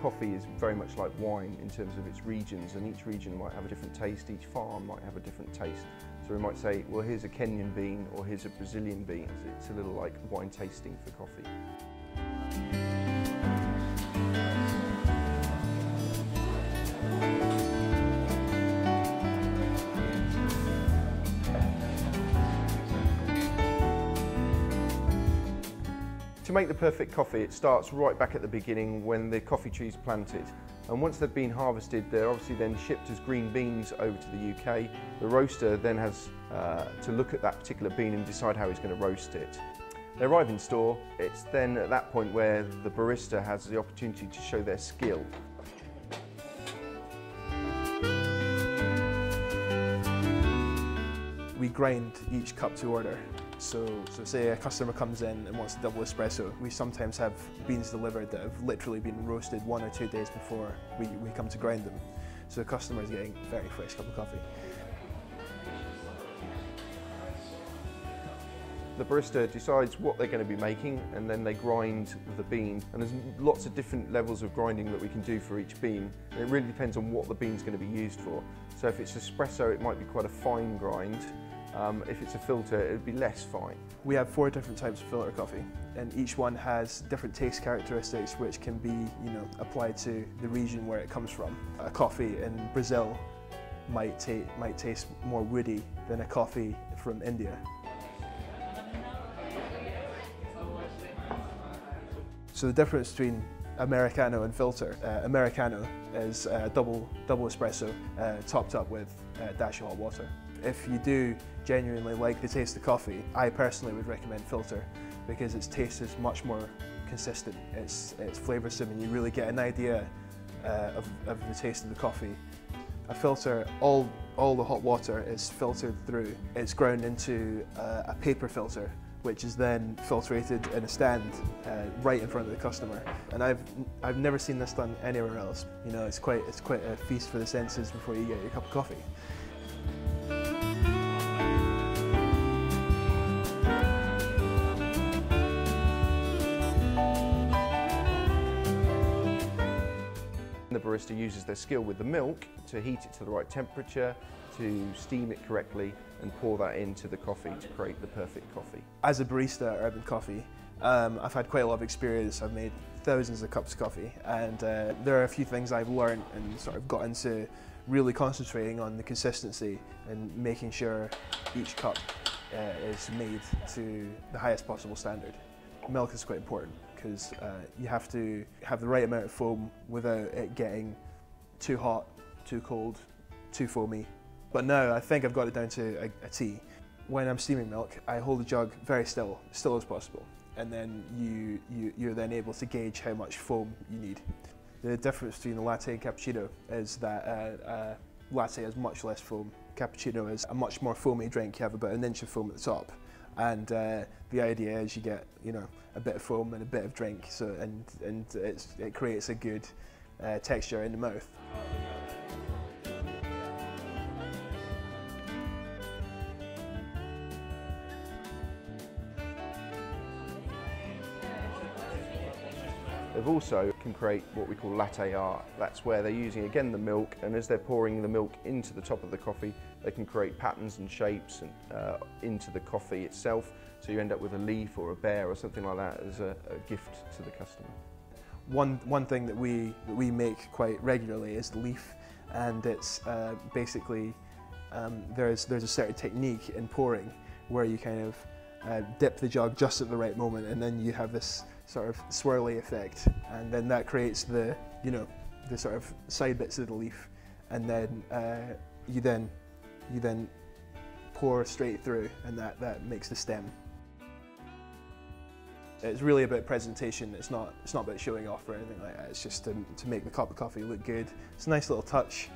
Coffee is very much like wine in terms of its regions, and each region might have a different taste, each farm might have a different taste. So we might say, well, here's a Kenyan bean or here's a Brazilian bean. It's a little like wine tasting for coffee. To make the perfect coffee, it starts right back at the beginning when the coffee tree's planted. And once they've been harvested, they're obviously then shipped as green beans over to the UK. The roaster then has to look at that particular bean and decide how he's going to roast it. They arrive in store. It's then at that point where the barista has the opportunity to show their skill. We grind each cup to order. So say a customer comes in and wants a double espresso, we sometimes have beans delivered that have literally been roasted 1 or 2 days before we come to grind them. So the customer is getting a very fresh cup of coffee. The barista decides what they're going to be making, and then they grind the bean. And there's lots of different levels of grinding that we can do for each bean. And it really depends on what the bean's going to be used for. So if it's espresso, it might be quite a fine grind. If it's a filter, it would be less fine. We have 4 different types of filter coffee, and each one has different taste characteristics which can be, applied to the region where it comes from. A coffee in Brazil might taste more woody than a coffee from India. So the difference between Americano and filter. Americano is double espresso topped up with a dash of hot water. If you do genuinely like the taste of coffee, I personally would recommend filter because its taste is much more consistent. It's flavoursome and you really get an idea of the taste of the coffee. A filter, all the hot water is filtered through. It's ground into a paper filter, which is then filtrated in a stand right in front of the customer. And I've never seen this done anywhere else. It's quite a feast for the senses before you get your cup of coffee. The barista uses their skill with the milk to heat it to the right temperature, to steam it correctly and pour that into the coffee to create the perfect coffee. As a barista at Urban Coffee, I've had quite a lot of experience. I've made thousands of cups of coffee, and there are a few things I've learned and sort of got into really concentrating on the consistency and making sure each cup is made to the highest possible standard. Milk is quite important because you have to have the right amount of foam without it getting too hot, too cold, too foamy. But now I think I've got it down to a T. When I'm steaming milk, I hold the jug very still as possible, and then you're then able to gauge how much foam you need. The difference between a latte and cappuccino is that a latte has much less foam. Cappuccino is a much more foamy drink. You have about an inch of foam at the top. And the idea is you get, a bit of foam and a bit of drink, so and it creates a good texture in the mouth. They've also can create what we call latte art. That's where they're using again the milk, and as they're pouring the milk into the top of the coffee, they can create patterns and shapes and, into the coffee itself. So you end up with a leaf or a bear or something like that as a gift to the customer. One thing that we make quite regularly is the leaf, and it's basically there's a certain technique in pouring where you kind of dip the jug just at the right moment, and then you have this sort of swirly effect, and then that creates the sort of side bits of the leaf, and then you then pour straight through, and that makes the stem. It's really about presentation. It's not about showing off or anything like that. It's just to make the cup of coffee look good. It's a nice little touch.